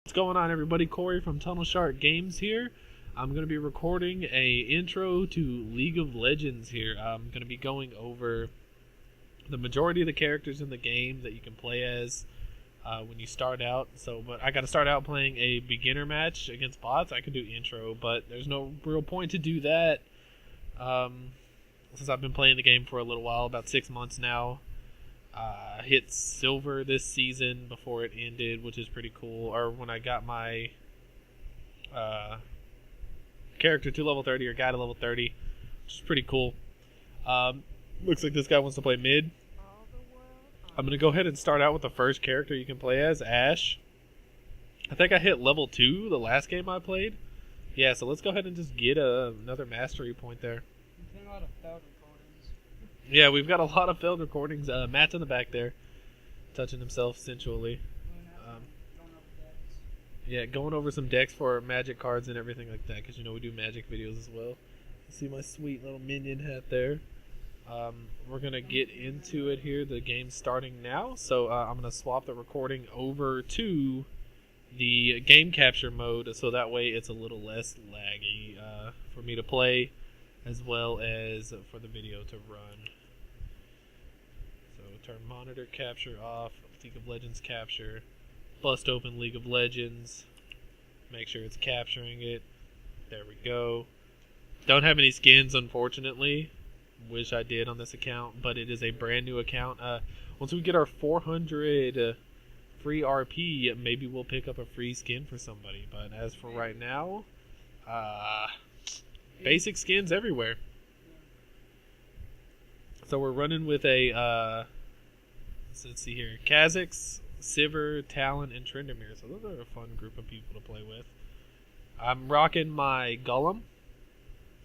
What's going on, everybody? Corey from Tunnel Shark Games here. I'm going to be recording a intro to League of Legends here. I'm going to be going over the majority of the characters in the game that you can play as when you start out. But I got to start out playing a beginner match against bots. I could do intro, but there's no real point to do that since I've been playing the game for a little while, about 6 months now. Hit silver this season before it ended, which is pretty cool. Or when I got my character to level 30, or guy to level 30, which is pretty cool. Looks like this guy wants to play mid. I'm going to go ahead and start out with the first character you can play as, Ashe. I think I hit level 2 the last game I played. Yeah, so let's go ahead and just get another mastery point there. Yeah, we've got a lot of failed recordings. Matt's in the back there, touching himself sensually. Yeah, going over some decks for magic cards and everything like that, because you know we do magic videos as well. You see my sweet little minion hat there. We're going to get into it here. The game's starting now, so I'm going to swap the recording over to the game capture mode, so that way it's a little less laggy for me to play, as well as for the video to run. So turn monitor capture off, League of Legends capture, bust open League of Legends, make sure it's capturing it. There we go. Don't have any skins, unfortunately. Wish I did on this account, but it is a brand new account. Once we get our 400 free RP, maybe we'll pick up a free skin for somebody. But as for right now, basic skins everywhere. So we're running with a, let's see here, Kha'Zix, Sivir, Talon, and Tryndamere. So those are a fun group of people to play with. I'm rocking my Golem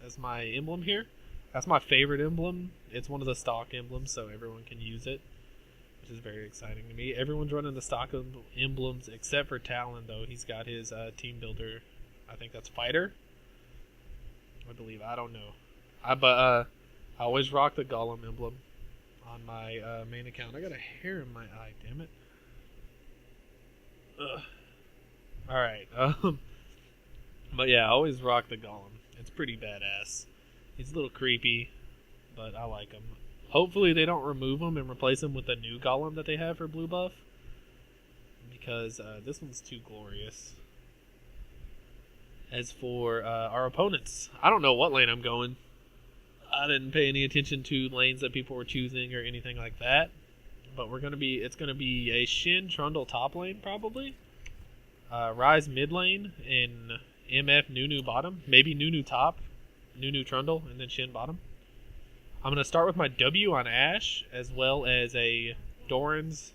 as my emblem here. That's my favorite emblem. It's one of the stock emblems, so everyone can use it, which is very exciting to me. Everyone's running the stock emblems except for Talon, though. He's got his team builder. I think that's Fighter, I believe. I don't know. I always rock the Golem emblem on my main account. I got a hair in my eye, damn it. Alright. But yeah, I always rock the Golem. It's pretty badass. He's a little creepy, but I like him. Hopefully they don't remove him and replace him with a new Golem that they have for blue buff, because this one's too glorious. As for our opponents, I don't know what lane I'm going. I didn't pay any attention to lanes that people were choosing or anything like that. But it's gonna be a Shin Trundle top lane probably. Ryze mid lane, and MF Nunu bottom. Maybe Nunu top, Nunu Trundle, and then Shin bottom. I'm gonna start with my W on Ashe, as well as a Doran's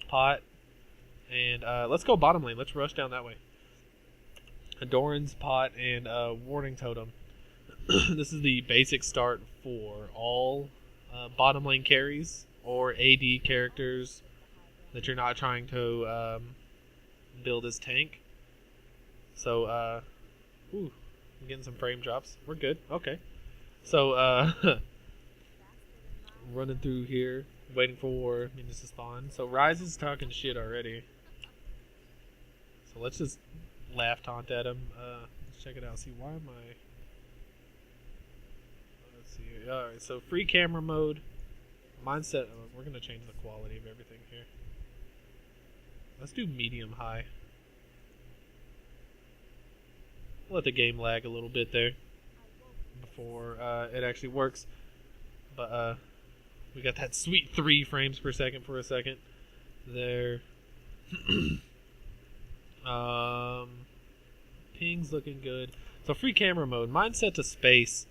pot, and let's go bottom lane. Let's rush down that way. A Doran's pot and a Warning Totem. This is the basic start for all bottom lane carries or AD characters that you're not trying to build as tank. So, I'm getting some frame drops. We're good. Okay. So, running through here, waiting for minions to spawn. So, Ryze is talking shit already. So, let's just laugh taunt at him. Let's check it out. See, why am I... Let's see here. Alright, so free camera mode. Mindset. We're going to change the quality of everything here. Let's do medium high. Let the game lag a little bit there before it actually works. But we got that sweet 3 frames per second for a second there. Ping's looking good. So free camera mode. Mine's set to space.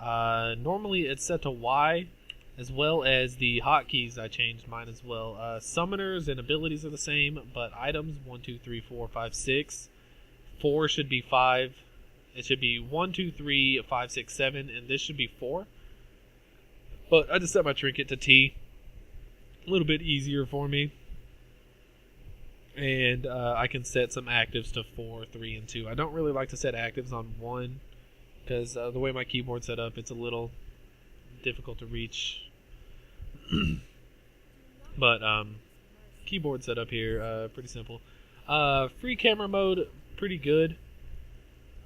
Normally it's set to Y, as well as the hotkeys. I changed mine as well. Summoners and abilities are the same, but items 1, 2, 3, 4, 5, 6. 4 should be 5. It should be 1, 2, 3, 5, 6, 7, and this should be 4. But I just set my trinket to T. A little bit easier for me. And I can set some actives to 4, 3, and 2. I don't really like to set actives on 1, because the way my keyboard's set up, it's a little difficult to reach. But keyboard setup here, pretty simple. Free camera mode, pretty good.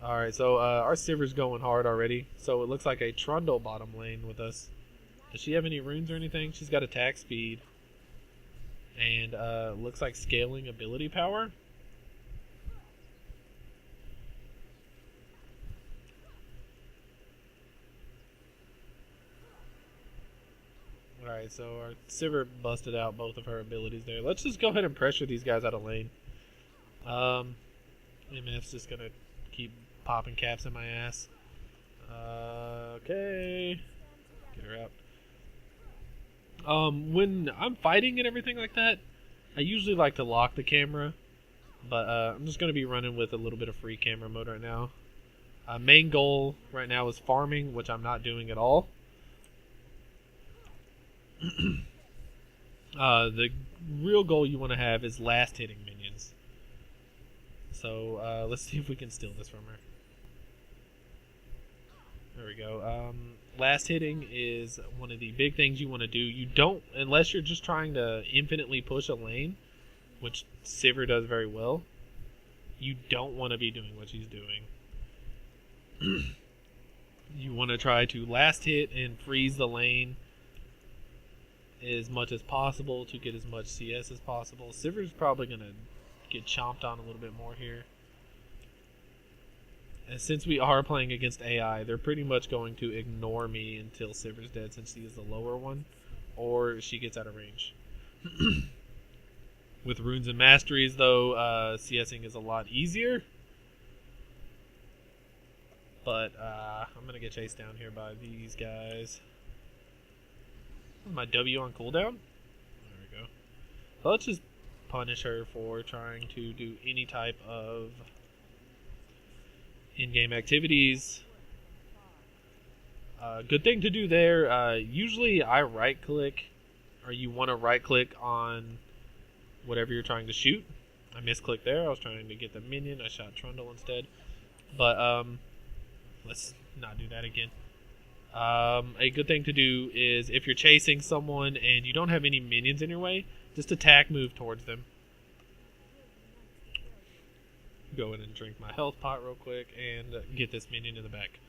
Alright, so our Sivir's going hard already. So it looks like a Trundle bottom lane with us. Does she have any runes or anything? She's got attack speed. And looks like scaling ability power. Alright, so our Sivir busted out both of her abilities there. Let's just go ahead and pressure these guys out of lane. MF's just gonna keep popping caps in my ass. Okay. Get her out. When I'm fighting and everything like that, I usually like to lock the camera. But I'm just gonna be running with a little bit of free camera mode right now. Main goal right now is farming, which I'm not doing at all. The real goal you want to have is last hitting minions. So let's see if we can steal this from her. There we go. Last hitting is one of the big things you want to do. You don't, unless you're just trying to infinitely push a lane, which Sivir does very well, you don't want to be doing what she's doing. You want to try to last hit and freeze the lane as much as possible to get as much CS as possible. Sivir's probably going to get chomped on a little bit more here. And since we are playing against AI, they're pretty much going to ignore me until Sivir's dead, since she is the lower one, or she gets out of range. With runes and masteries, though, CSing is a lot easier. But I'm going to get chased down here by these guys. My W on cooldown? There we go. So let's just punish her for trying to do any type of in-game activities. Good thing to do there. Usually I right-click, or you want to right-click on whatever you're trying to shoot. I misclicked there. I was trying to get the minion. I shot Trundle instead. But let's not do that again. A good thing to do is if you're chasing someone and you don't have any minions in your way, just attack, move towards them. Go in and drink my health pot real quick and get this minion in the back.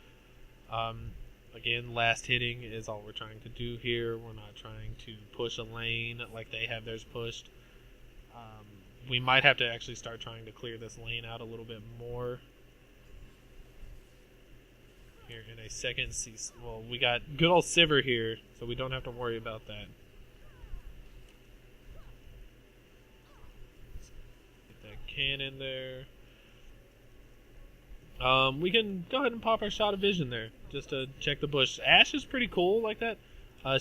Again, last hitting is all we're trying to do here. We're not trying to push a lane like they have theirs pushed. We might have to actually start trying to clear this lane out a little bit more. Here in a second. Well, we got good old Sivir here, so we don't have to worry about that. Get that cannon there. We can go ahead and pop our shot of vision there, just to check the bush. Ashe is pretty cool like that.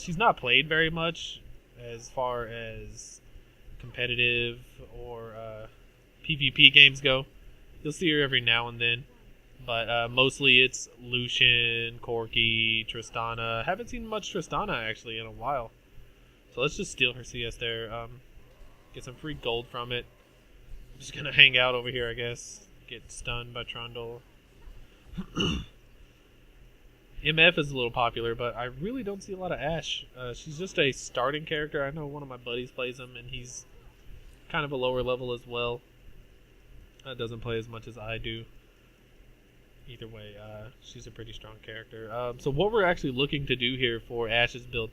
She's not played very much as far as competitive or PvP games go. You'll see her every now and then. But mostly it's Lucian, Corki, Tristana. Haven't seen much Tristana actually in a while. So let's just steal her CS there. Get some free gold from it. I'm just gonna hang out over here, I guess. Get stunned by Trundle. MF is a little popular, but I really don't see a lot of Ashe. She's just a starting character. I know one of my buddies plays him, and he's kind of a lower level as well. Doesn't play as much as I do. Either way, she's a pretty strong character. So what we're actually looking to do here for Ashe's build,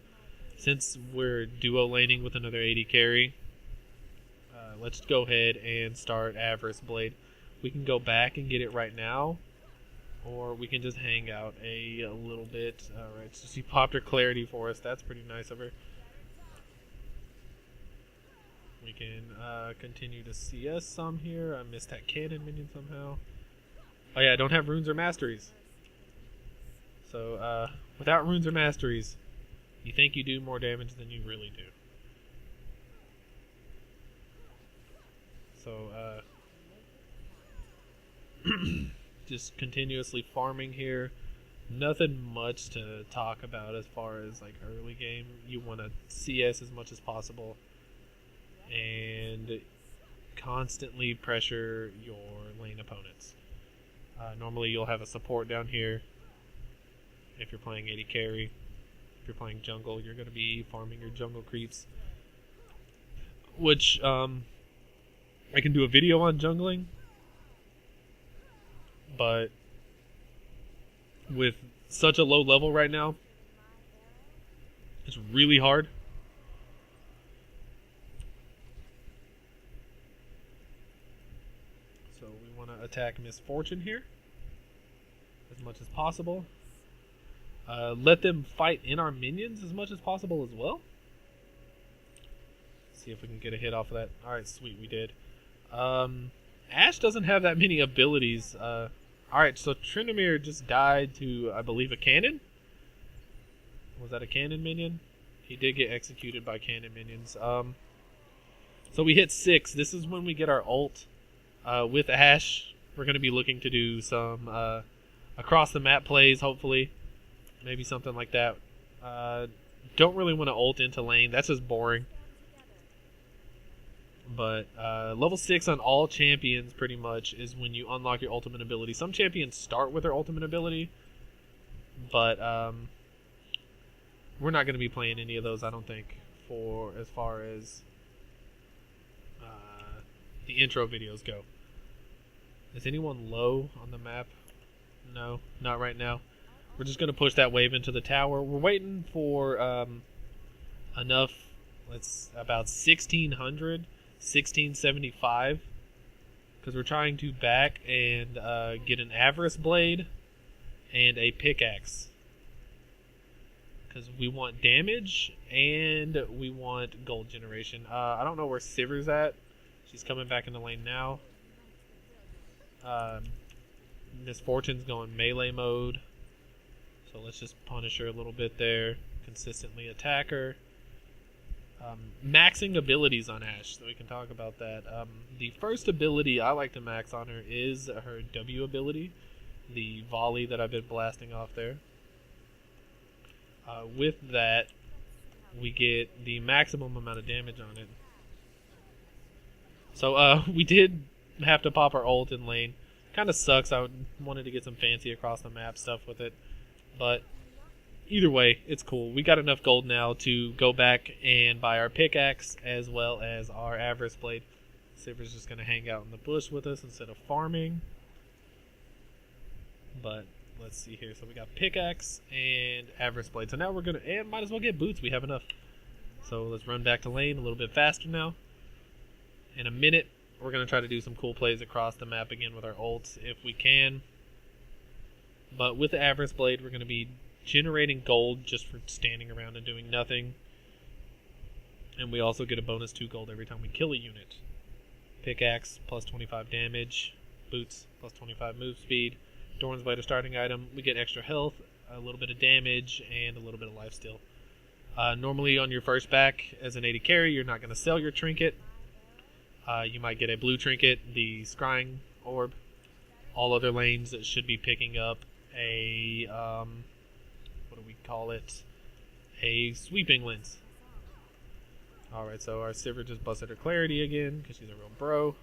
since we're duo laning with another AD carry, let's go ahead and start Avarice Blade. We can go back and get it right now, or we can just hang out a little bit. Alright, so she popped her Clarity for us. That's pretty nice of her. We can continue to CS some here. I missed that cannon minion somehow. Oh yeah, I don't have runes or masteries. So, without runes or masteries, you think you do more damage than you really do. So, just continuously farming here. Nothing much to talk about as far as like early game. You want to CS as much as possible and constantly pressure your lane opponents. Normally you'll have a support down here if you're playing AD carry. If you're playing jungle, you're going to be farming your jungle creeps, which I can do a video on jungling, but with such a low level right now, it's really hard. So we want to attack Miss Fortune here as much as possible. Let them fight in our minions as much as possible as well. See if we can get a hit off of that. Alright, sweet, we did. Ashe doesn't have that many abilities. Alright, so Tryndamere just died to, I believe, a cannon? Was that a cannon minion? He did get executed by cannon minions. So we hit 6. This is when we get our ult. With Ashe, we're going to be looking to do some across the map plays, hopefully. Maybe something like that. Don't really want to ult into lane. That's just boring. But level 6 on all champions pretty much is when you unlock your ultimate ability. Some champions start with their ultimate ability, but we're not going to be playing any of those, I don't think, for as far as the intro videos go. Is anyone low on the map? No, not right now. We're just going to push that wave into the tower. We're waiting for enough, about 1600, 1675, because we're trying to back and get an Avarice Blade and a pickaxe. Because we want damage and we want gold generation. I don't know where Sivir's at. She's coming back in the lane now. Miss Fortune's going melee mode. So let's just punish her a little bit there. Consistently attack her. Maxing abilities on Ashe, so we can talk about that. The first ability I like to max on her is her W ability. The volley that I've been blasting off there. With that, we get the maximum amount of damage on it. So we did have to pop our ult in lane. Kind of sucks. I wanted to get some fancy across the map stuff with it. But either way, it's cool. We got enough gold now to go back and buy our pickaxe as well as our Avarice Blade. Sivir's just going to hang out in the bush with us instead of farming. But let's see here. So we got pickaxe and Avarice Blade. So now we're going to, and might as well get boots. We have enough. So let's run back to lane a little bit faster now. In a minute, we're going to try to do some cool plays across the map again with our ults if we can. But with the Avarice Blade, we're going to be generating gold just for standing around and doing nothing. And we also get a bonus 2 gold every time we kill a unit. Pickaxe, plus 25 damage. Boots, plus 25 move speed. Doran's Blade, a starting item. We get extra health, a little bit of damage, and a little bit of life steal. Normally on your first back as an AD carry, you're not going to sell your trinket. You might get a blue trinket, the Scrying Orb. All other lanes that should be picking up a, what do we call it? A Sweeping Lens. Alright, so our Sivir just busted her Clarity again, because she's a real bro.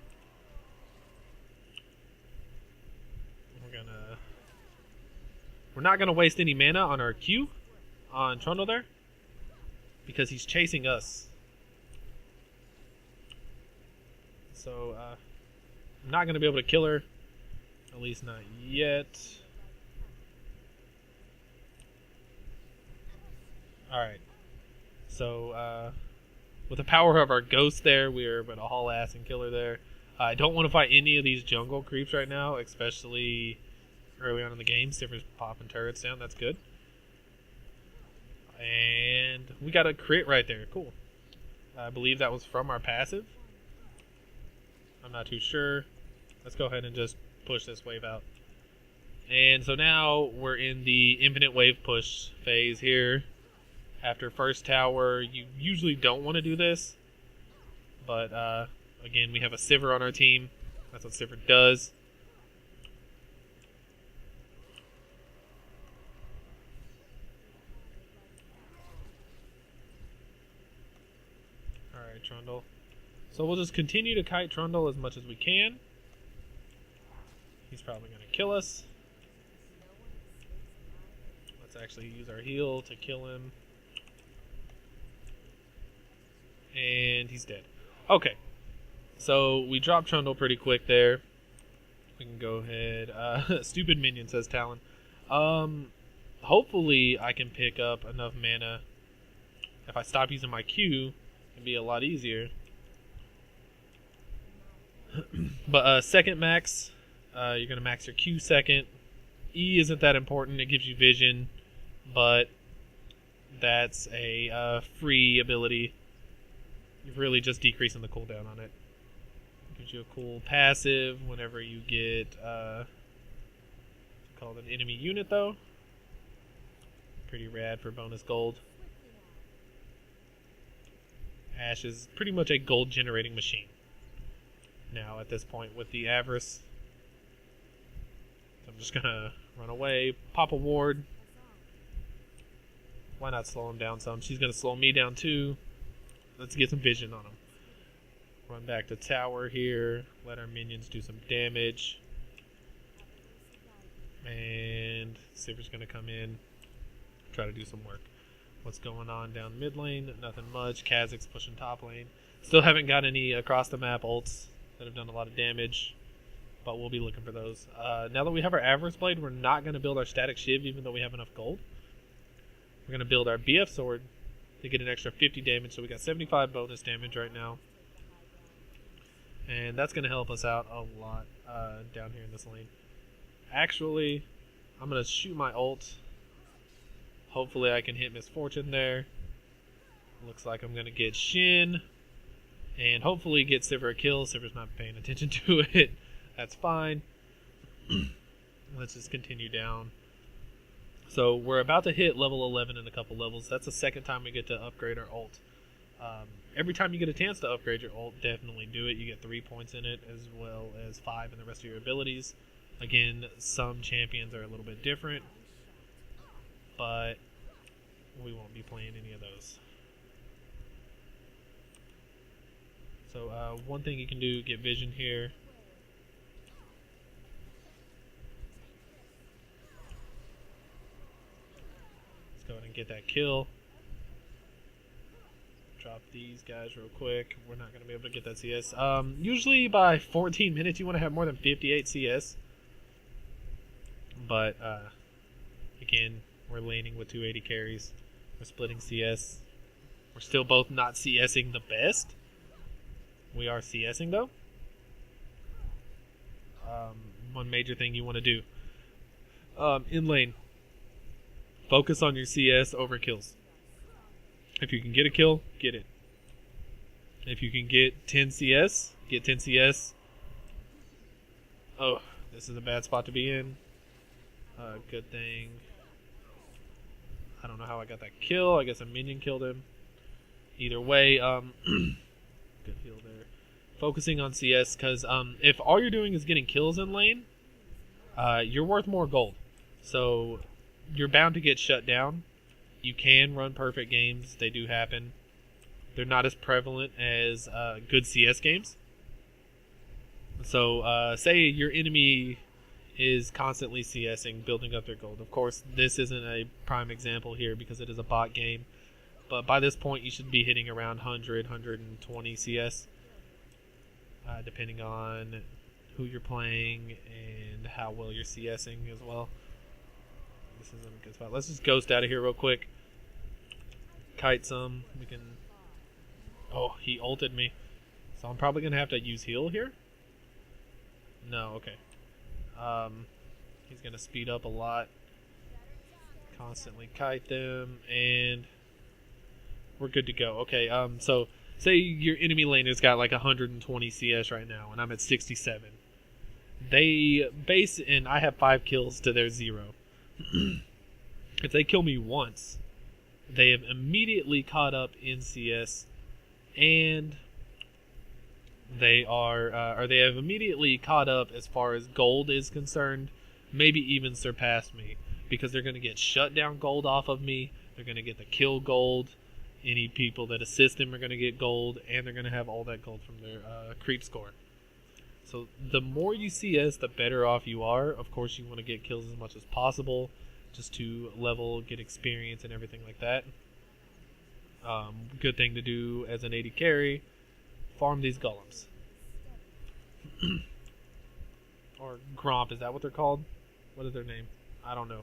We're not gonna waste any mana on our Q on Trundle there, because he's chasing us. So, I'm not gonna be able to kill her. At least not yet. Alright. So, with the power of our ghost there, we're able to haul ass and kill her there. I don't want to fight any of these jungle creeps right now, especially early on in the game. Sivir's popping turrets down. That's good. And we got a crit right there. Cool. I believe that was from our passive. I'm not too sure. Let's go ahead and just push this wave out. And so now we're in the infinite wave push phase here. After first tower, you usually don't want to do this. But again, we have a Sivir on our team. That's what Sivir does. Alright, Trundle. So we'll just continue to kite Trundle as much as we can. He's probably going to kill us. Let's actually use our heal to kill him. And he's dead. Okay. So we dropped Trundle pretty quick there. We can go ahead. Stupid minion, says Talon. Hopefully I can pick up enough mana. If I stop using my Q, it'd be a lot easier. But second max, you're going to max your Q second. E isn't that important. It gives you vision, but that's a free ability. You're really just decreasing the cooldown on it. Gives you a cool passive whenever you get called an enemy unit, though. Pretty rad for bonus gold. Ashe is pretty much a gold generating machine now at this point with the Avarice. So I'm just gonna run away, pop a ward. Why not slow him down some? She's gonna slow me down too. Let's get some vision on him. Run back to tower here. Let our minions do some damage. And Sivir's gonna come in, try to do some work. What's going on down mid lane? Nothing much. Kha'Zix's pushing top lane. Still haven't got any across the map ults that have done a lot of damage, but we'll be looking for those. Now that we have our Avarice Blade, we're not going to build our Static Shiv even though we have enough gold. We're going to build our BF Sword to get an extra 50 damage, so we got 75 bonus damage right now. And that's going to help us out a lot down here in this lane. Actually, I'm going to shoot my ult. Hopefully I can hit Misfortune there. Looks like I'm going to get Shin. And hopefully get Sivir a kill. Sivir's not paying attention to it. That's fine. Let's just continue down. So we're about to hit level 11 in a couple levels. That's the second time we get to upgrade our ult. Every time you get a chance to upgrade your ult, definitely do it. You get 3 points in it as well as 5 in the rest of your abilities. Again, some champions are a little bit different, but we won't be playing any of those. So one thing you can do, get vision here. Let's go ahead and get that kill. Drop these guys real quick. We're not going to be able to get that CS. Usually by 14 minutes you want to have more than 58 CS. But again, we're laning with 280 carries. We're splitting CS. We're still both not CSing the best. We are CSing though. One major thing you want to do in lane, focus on your CS over kills. If you can get a kill, get it. If you can get 10 CS, get 10 CS. Oh, this is a bad spot to be in. Good thing. I don't know how I got that kill. I guess a minion killed him. Either way, good heal there. Focusing on CS, because if all you're doing is getting kills in lane, you're worth more gold. So you're bound to get shut down. You can run perfect games. They do happen. They're not as prevalent as good CS games. So say your enemy is constantly CSing, building up their gold. Of course, this isn't a prime example here because it is a bot game. But by this point, you should be hitting around 100, 120 CS. Depending on who you're playing and how well you're CSing as well. This isn't a good spot. Let's just ghost out of here real quick. Kite some. We can... Oh, he ulted me. So I'm probably going to have to use heal here? No, okay. He's going to speed up a lot. Constantly kite them, and we're good to go. Okay, so say your enemy laner's got like 120 CS right now, and I'm at 67. They base, and I have 5 kills to their 0. If they kill me once, they have immediately caught up in CS, and they are, or they have immediately caught up as far as gold is concerned, maybe even surpassed me, because they're going to get shut down gold off of me, they're going to get the kill gold, any people that assist them are going to get gold, and they're going to have all that gold from their creep score. So the more you CS, the better off you are. Of course, you want to get kills as much as possible, just to level, get experience, and everything like that. Good thing to do as an AD carry, farm these golems. Or Gromp, is that what they're called? What is their name? I don't know.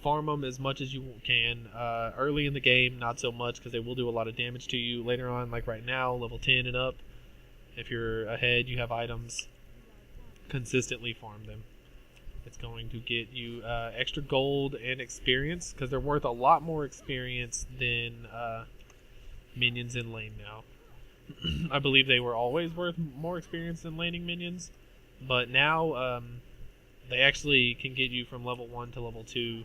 Farm them as much as you can. Early in the game, not so much, because they will do a lot of damage to you. Later on, like right now, level 10 and up, if you're ahead, you have items, consistently farm them. It's going to get you extra gold and experience, because they're worth a lot more experience than minions in lane now. I believe they were always worth more experience than laning minions, but now they actually can get you from level 1 to level 2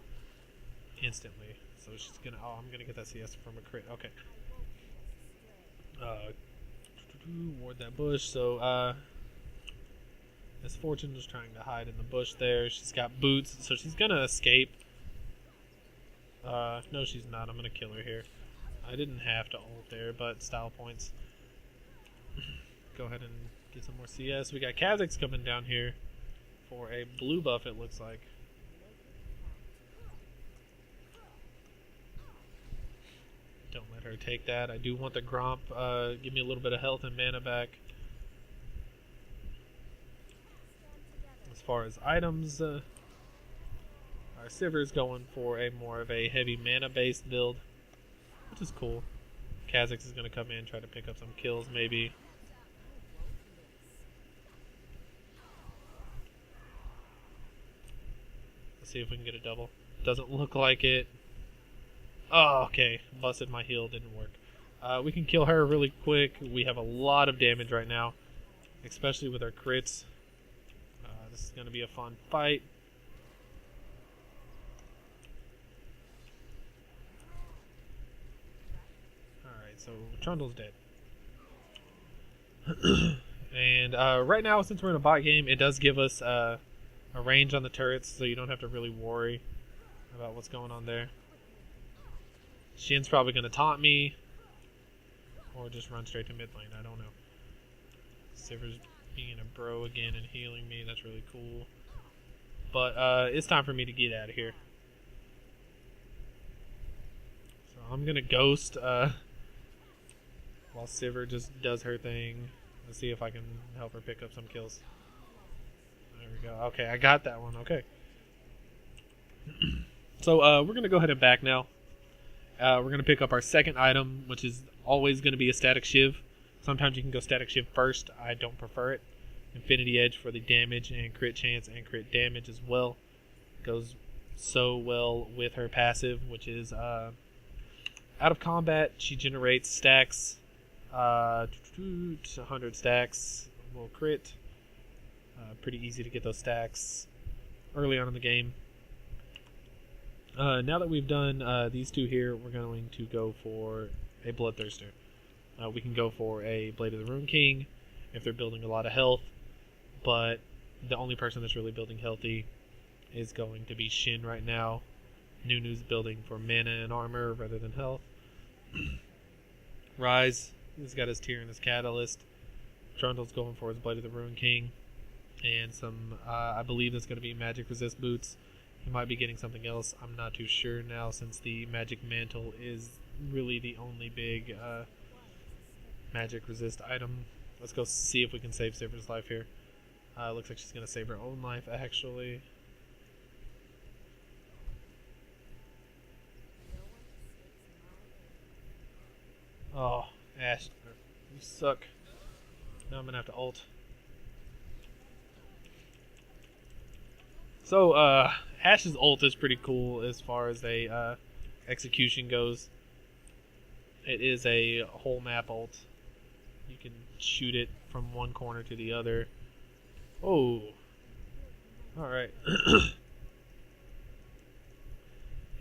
instantly. So she's gonna. Oh, I'm gonna get that CS from a crit. Okay. Ward that bush. So Miss Fortune is trying to hide in the bush there. She's got boots, so she's gonna escape. No, she's not. I'm gonna kill her here. I didn't have to ult there, but style points. Go ahead and get some more CS. We got Kha'Zix coming down here for a blue buff, it looks like. Don't let her take that. I do want the Gromp. Give me a little bit of health and mana back. As far as items, our Sivir's going for a more of a heavy mana-based build, which is cool. Kha'Zix is going to come in, try to pick up some kills, maybe. Let's see if we can get a double. Doesn't look like it. Oh, okay. Busted my heal. Didn't work. We can kill her really quick. We have a lot of damage right now, especially with our crits. This is going to be a fun fight. Alright, so Trundle's dead. And right now, since we're in a bot game, it does give us a range on the turrets, so you don't have to really worry about what's going on there. Shin's probably going to taunt me, or just run straight to mid lane. I don't know. Sivir's being a bro again and healing me. That's really cool. But it's time for me to get out of here. So I'm going to ghost while Sivir just does her thing. Let's see if I can help her pick up some kills. There we go. Okay, I got that one. Okay. So we're going to go ahead and back now. We're going to pick up our second item, which is always going to be a Static Shiv. Sometimes you can go Static Shiv first. I don't prefer it. Infinity Edge for the damage and crit chance and crit damage as well. Goes so well with her passive, which is out of combat, she generates stacks. 100 stacks will crit. Pretty easy to get those stacks early on in the game. Now that we've done these two here, we're going to go for a Bloodthirster. We can go for a Blade of the Rune King if they're building a lot of health, but the only person that's really building healthy is going to be Shin right now. Nunu's building for mana and armor rather than health. Rise, he's got his Tear and his Catalyst. Trundle's going for his Blade of the Rune King. And some, I believe that's going to be magic resist boots. He might be getting something else. I'm not too sure now, since the magic mantle is really the only big magic resist item. Let's go see if we can save Sivir's life here. Looks like she's going to save her own life, actually. Oh, Ashe, you suck. Now I'm going to have to ult. So, Ashe's ult is pretty cool as far as a execution goes. It is a whole map ult. You can shoot it from one corner to the other. Oh, alright.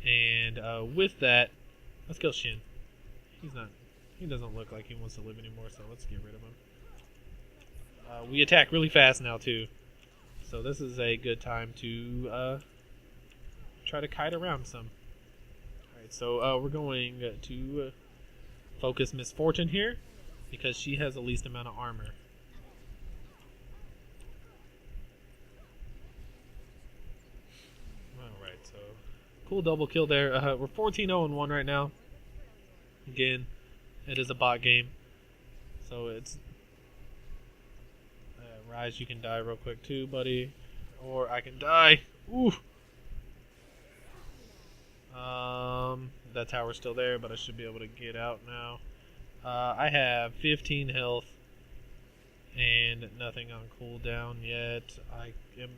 And with that, let's kill Shin. He doesn't look like he wants to live anymore, so let's get rid of him. We attack really fast now, too. So this is a good time to try to kite around some. Alright, so we're going to focus Miss Fortune here, because she has the least amount of armor. Alright, so cool double kill there. We're 14-0-1 right now. Again, it is a bot game, so it's Rise, you can die real quick too, buddy. Or I can die. Ooh. That tower's still there, but I should be able to get out now. I have 15 health and nothing on cooldown yet. I am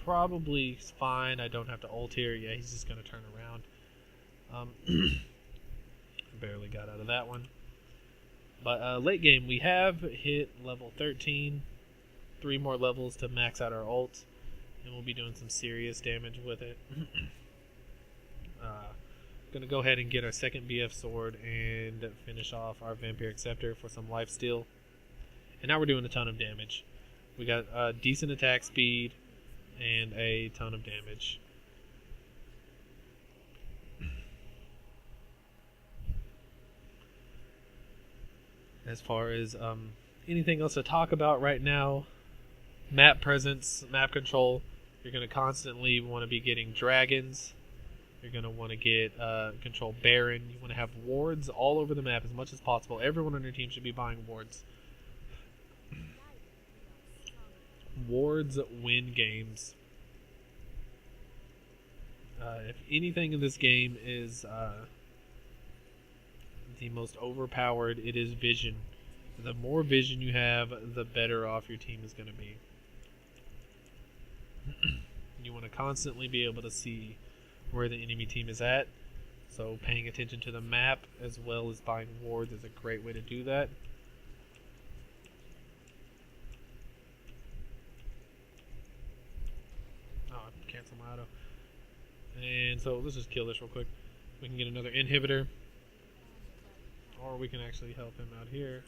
probably fine. I don't have to ult here. Yeah, he's just going to turn around. Barely got out of that one. But late game, we have hit level 13. 3 more levels to max out our ult. And we'll be doing some serious damage with it. Gonna go ahead and get our second BF sword and finish off our Vampiric Scepter for some lifesteal. And now we're doing a ton of damage. We got decent attack speed and a ton of damage. As far as anything else to talk about right now, map presence, map control, you're going to constantly want to be getting dragons. You're going to want to get control Baron. You want to have wards all over the map as much as possible. Everyone on your team should be buying wards. Wards win games. If anything in this game is the most overpowered, it is vision. The more vision you have, the better off your team is going to be. You want to constantly be able to see where the enemy team is at. So paying attention to the map as well as buying wards is a great way to do that. Oh, I cancel my auto. And so let's just kill this real quick. We can get another inhibitor. Or we can actually help him out here.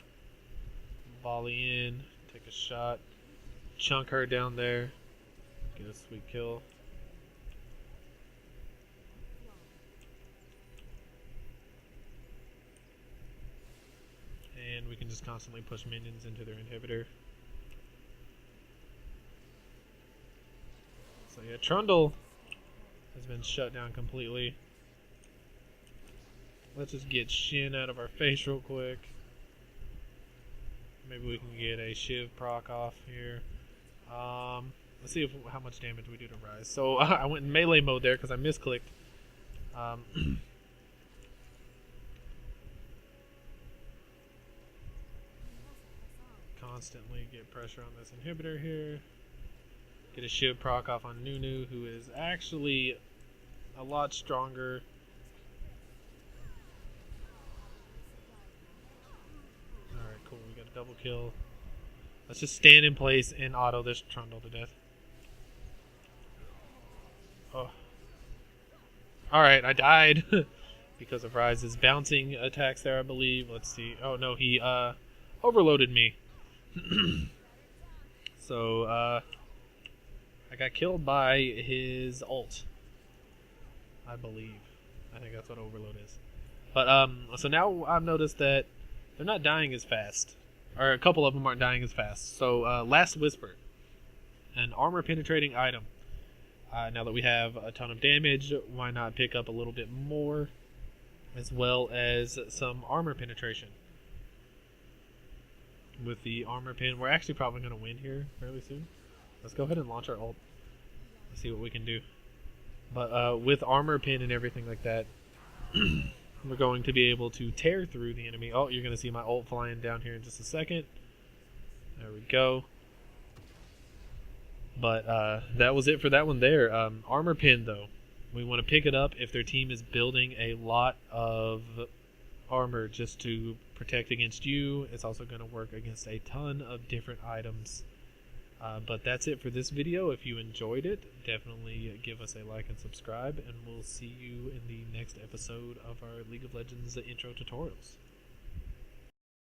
Volley in, take a shot, chunk her down there, get a sweet kill. And we can just constantly push minions into their inhibitor. So yeah, Trundle has been shut down completely. Let's just get Shin out of our face real quick. Maybe we can get a Shiv proc off here. Let's see how much damage we do to Rise. So I went in melee mode there because I misclicked. Constantly get pressure on this inhibitor here. Get a Shiv proc off on Nunu, who is actually a lot stronger. Alright, cool. We got a double kill. Let's just stand in place and auto this Trundle to death. Oh. Alright, I died because of Rise's bouncing attacks there, I believe. Let's see. Oh, no, he overloaded me. So, I got killed by his ult, I believe. I think that's what overload is. But, so now I've noticed that they're not dying as fast. Or a couple of them aren't dying as fast. So, Last Whisper. An armor-penetrating item. Now that we have a ton of damage, why not pick up a little bit more? As well as some armor penetration. With the armor pin, we're actually probably going to win here fairly soon. Let's go ahead and launch our ult. Let's see what we can do. But with armor pin and everything like that, we're going to be able to tear through the enemy. Oh, you're going to see my ult flying down here in just a second. There we go. But that was it for that one there. Armor pin, though. We want to pick it up if their team is building a lot of armor just to protect against you. It's also going to work against a ton of different items. But that's it for this video. If you enjoyed it, definitely give us a like and subscribe, and we'll see you in the next episode of our League of Legends intro tutorials.